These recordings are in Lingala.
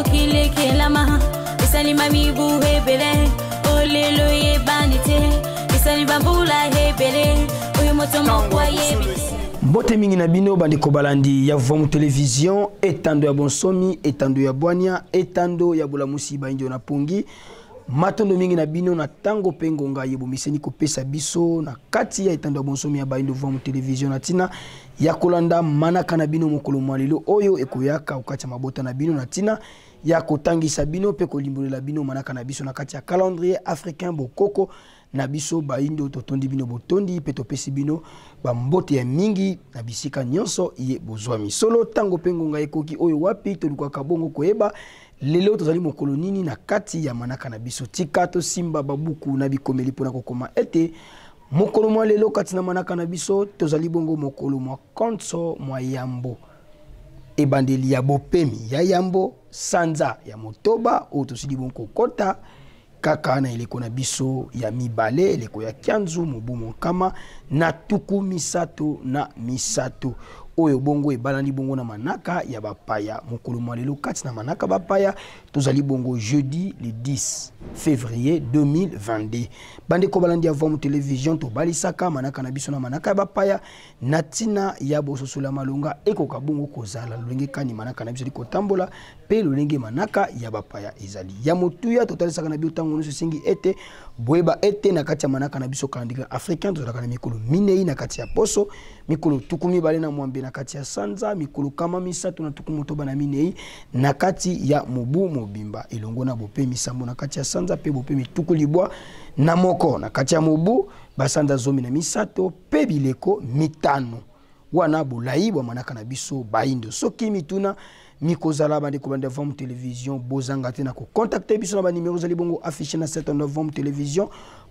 mokile kelama isali mami buhe bele olelo ye bandite isali bambula he bele oyo moto mokwa ye Mbote mingi na bino bandeko balandi ya Voix Télévision etando ya bonsomi etando ya bwania etando ya bulamusi baindio na pongi matondo mingi na bino na tango pengonga yebo miseni ko pesa biso na kati ya etando ya bonsomi ya baindo Voix Télévision na tina ya kolanda manaka na bino mokolo mwalelo oyo ekoyaka ukati mabota na bino na tina ya kotangisa bino pe kolimbolela bino manaka na biso na kati ya calendrier africain bokoko na biso baindo totondi bino botondi pe topesi bino bambote ya mingi na bisika nyonso ye bozwami solo tango pengonga ekoki oyo wapi toluka kabongo koyeba lelo tozali mokolo nini na kati ya manaka na biso tikato simba babuku na bikomeli pona kokoma ete mokolo mwa lelo kati na manaka na biso tozali bongo mokolo mwa konso mwa yambo ebandeli ya bopemi ya yambo sanza ya motoba o tosili bongo kota kaka na eleko na biso ya mibale eleko ya kianzu mobu monkama na tuku misato na misato oyo bongo ebalani bongo na manaka ya bapaya mokolo mwa lelo kati na manaka bapaya tozali bongo jeudi le 10 février 2022 bande ko balandi ya Voix Télévision to balisaka manaka na biso na manaka ya bapaya na tina ya bososola malonga ekoka bongo kozala lolenge kani manaka na biso likotambola pe lolenge manaka ya bapaya ezali ya motuya totalisaka na biotango no singi ete boeba ete na kati ya manaka na biso calendrier africain tozalaka na mikolo minei na kati ya poso mikolo tukumi bale na mwambe na kati ya sanza mikolo kama misato na tuku motoba na minei na kati ya mobu mobimba elongo na bope misambo na kati ya sanza pe bope mituku libwa na moko na kati ya mobu basanza zomi na misato pe bileko mitano wana bolai bwa manaka na biso baindo soki mituna mikozala bande ko bande Voix Télévision bozanga te na ko contacter biso na ba numéro zali bongo affiché na 7 Voix Télévision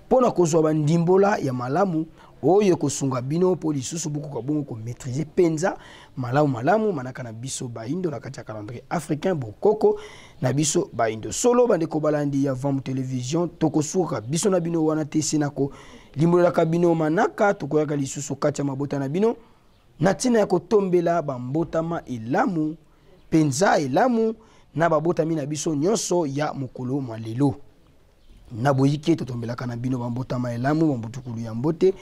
pona kozwa ba ndimbola ya malamu oyo kosunga bino po lisusu buku ka bongo ko maîtriser penza malamu manaka na biso baindo na kati ya calendrier africain bokoko na biso baindo solo bande ko balandi ya Voix Télévision tokosuka biso na bino wana te sinako limbola ka bino manaka tokoyaka lisusu kati ya mabota na bino na tina ya kotombela bambotama elamu penza elamu na babotami na biso nyonso ya mokolo mwa lelo na boyike totombelaka na bino bambotama elamu bambutukulu ya mbote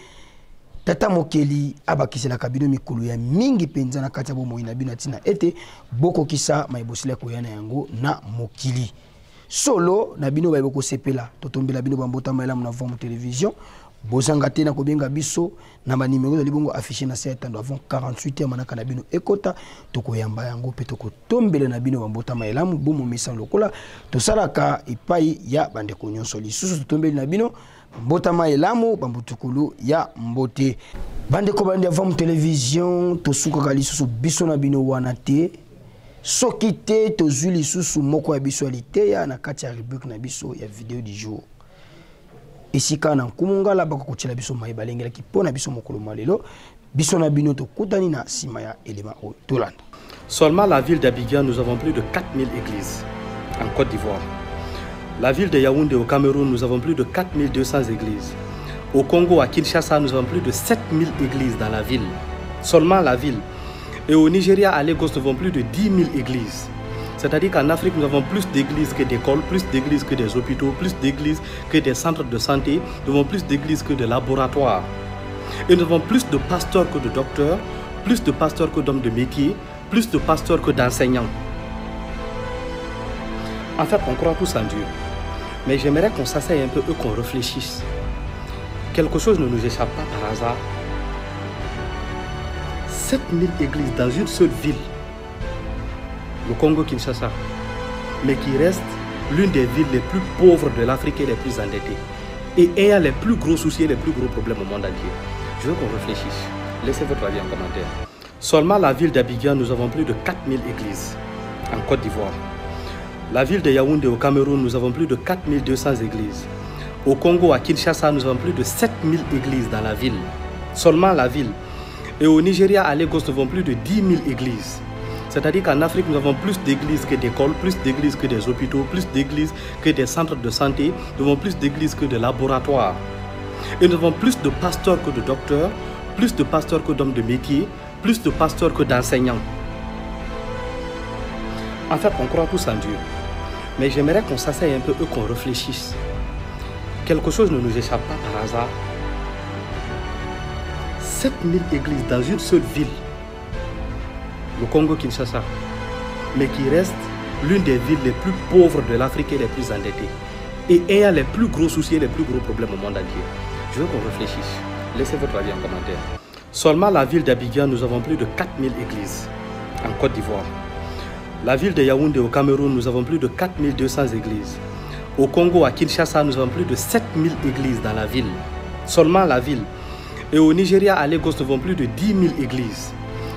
tata mokeli abakiselaka bino mikolo ya mingi penza na kati ya bomoi na bino tina ete bokokisa maibosila koyana yango na mokili solo na bino bayebo kosepela totombela bino bambotama elamu na Voix Télévision bozanga te na kobenga biso na ba numéro de libongo affiché na 7 ans avant 48 heures manaka na bino ekota tokoyamba yango pe tokotombela na bino bambotama elamu bomo mesa lokola tosalaka epai ya bandeko nyonso lisusu totombeli na bino bambotama elamu bambutukulu ya mbote bandeko bandi ya Voix Télévision tosukaka lisusu biso na bino wana te soki te tozwi lisusu moko ya biso aliteya na kati ya rubrique na biso ya vidéo du jour esika na nkumungala bakokotela biso mayeba lengelaki pona biso mokolo malelo biso na bino tokutani na sima ya elema o tolanda. Seulement la ville d'Abidjan, nous avons plus de 4000 églises en Côte d'Ivoire. La ville de Yaoundé au Cameroun, nous avons plus de 4200 églises. Au Congo, à Kinshasa, nous avons plus de 7000 églises dans la ville. Seulement la ville. Et au Nigeria, à Lagos, nous avons plus de 10 000 églises. C'est-à-dire qu'en Afrique, nous avons plus d'églises que d'écoles, plus d'églises que des hôpitaux, plus d'églises que des centres de santé, nous avons plus d'églises que de laboratoires. Et nous avons plus de pasteurs que de docteurs, plus de pasteurs que d'hommes de métier, plus de pasteurs que d'enseignants. En fait, on croit tous en Dieu. Mais j'aimerais qu'on s'asseye un peu et qu'on réfléchisse. Quelque chose ne nous échappe pas par hasard. 7000 églises dans une seule ville. Le Congo-Kinshasa, mais qui reste l'une des villes les plus pauvres de l'Afrique et les plus endettées, et ayant les plus gros soucis et les plus gros problèmes au monde entier. Je veux qu'on réfléchisse. Laissez votre avis en commentaire. Seulement la ville d'Abidjan, nous avons plus de 4000 églises en Côte d'Ivoire. La ville de Yaoundé au Cameroun, nous avons plus de 4200 églises. Au Congo, à Kinshasa, nous avons plus de 7000 églises dans la ville. Seulement la ville. Et au Nigeria, à Lagos, nous avons plus de 10 000 églises. C'est-à-dire qu'en Afrique, nous avons plus d'églises que d'écoles, plus d'églises que des hôpitaux, plus d'églises que des centres de santé, nous avons plus d'églises que de laboratoires. Et nous avons plus de pasteurs que de docteurs, plus de pasteurs que d'hommes de métier, plus de pasteurs que d'enseignants. En fait, on croit tous en Dieu. Mais j'aimerais qu'on s'asseye un peu et qu'on réfléchisse. Quelque chose ne nous échappe pas par hasard. 7000 églises dans une seule ville, le Congo-Kinshasa, mais qui reste l'une des villes les plus pauvres de l'Afrique et les plus endettées. Et ayant les plus gros soucis et les plus gros problèmes au monde entier. Je veux qu'on réfléchisse. Laissez votre avis en commentaire. Seulement la ville d'Abidjan, nous avons plus de 4000 églises en Côte d'Ivoire. La ville de Yaoundé au Cameroun, nous avons plus de 4200 églises. Au Congo, à Kinshasa, nous avons plus de 7000 églises dans la ville. Seulement la ville. Et au Nigeria, à Lagos, nous avons plus de 10 000 églises.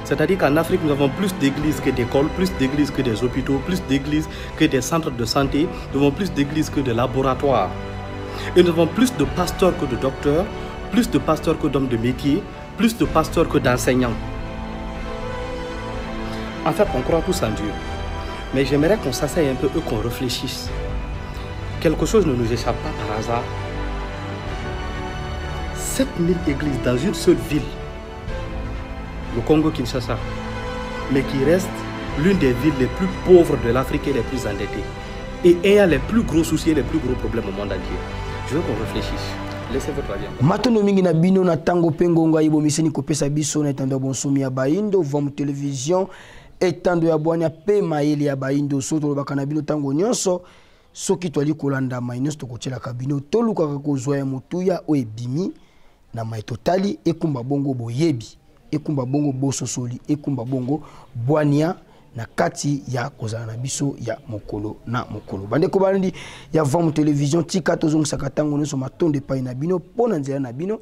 C'est-à-dire qu'en Afrique, nous avons plus d'églises que d'écoles, plus d'églises que des hôpitaux, plus d'églises que des centres de santé, nous avons plus d'églises que de laboratoires. Et nous avons plus de pasteurs que de docteurs, plus de pasteurs que d'hommes de métier, plus de pasteurs que d'enseignants. En fait, on croit tous en Dieu. Mais j'aimerais qu'on s'asseye un peu et qu'on réfléchisse. Quelque chose ne nous échappe pas par hasard. 7000 églises dans une seule ville, le Congo-Kinshasa, mais qui reste l'une des villes les plus pauvres de l'Afrique et les plus endettées. Et ayant les plus gros soucis et les plus gros problèmes au monde entier. Je veux qu'on réfléchisse. Laissez votre avis. Matondo mingi na bino na tango pengonga ibo miseni kopesa biso na etando bonsomi ya baindo vom télévision etando ya bwania pe maeli ya baindo soto lobaka na bino tango nyonso soki twali kolanda mainos to kochela kabino toluka kozwa ya mutuya o ebimi na maitotali ekumba bongo boyebi ekumba bongo bososoli ekumba bongo bwania na kati ya kozala na biso ya mokolo na mokolo bandeko balandi ya vom télévision tika tozongisa katango nyonso matonde pai na bino pona nzela na bino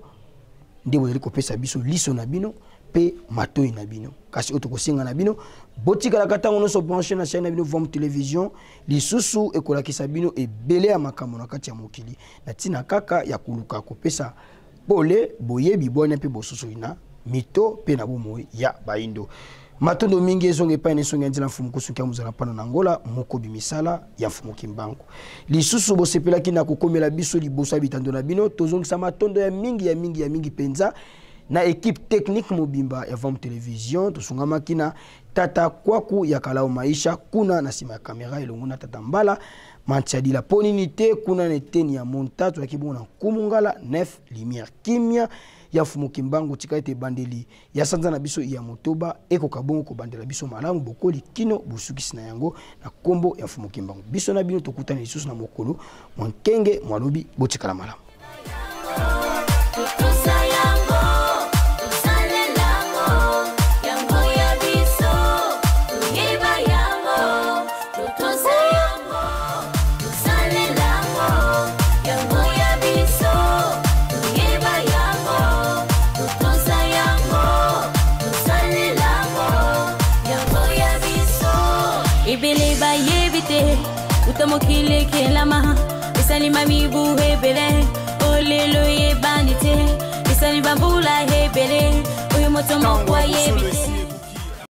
nde bozali kopesa biso liso na bino pe matoi na bino kasi oto kosinga na bino botika la katango nyonso branché na chaîne na bino vom télévision lisusu ekolakisa bino ebele ya makambo na kati ya mokili na tina kaka ya kuluka kopesa pole boyebi bwana pe bososoli na mito pe na bomoi ya baindo matondo mingi ezonge pa ne songa nzela mfumu kusuka muzala pana na Angola mokobi misala ya mfumu kimbangu lisusu bosepela kina kokomela biso libosa bitando na bino tozongisa matondo ya mingi penza na équipe technique mobimba ya vom télévision tosunga makina tata kwaku ya kalao maisha kuna na sima ya kamera elongona tata mbala mantiadi la poninité kuna neteni ya montage lakibona kumungala 9 lumière kimia ya fumu kimbangu tika ete bandeli ya sanza na biso ya motoba eko kabongo ko bandela biso malamu bokoli kino busukisi na yango na kombo ya fumu kimbangu biso na bino tokutana lisusu na mokolo mwankenge mwalobi botikala malamu. Utamokile kelama isali mami buhebele olelo ye bandite isali bambula hebele uyu moto mokwa yebite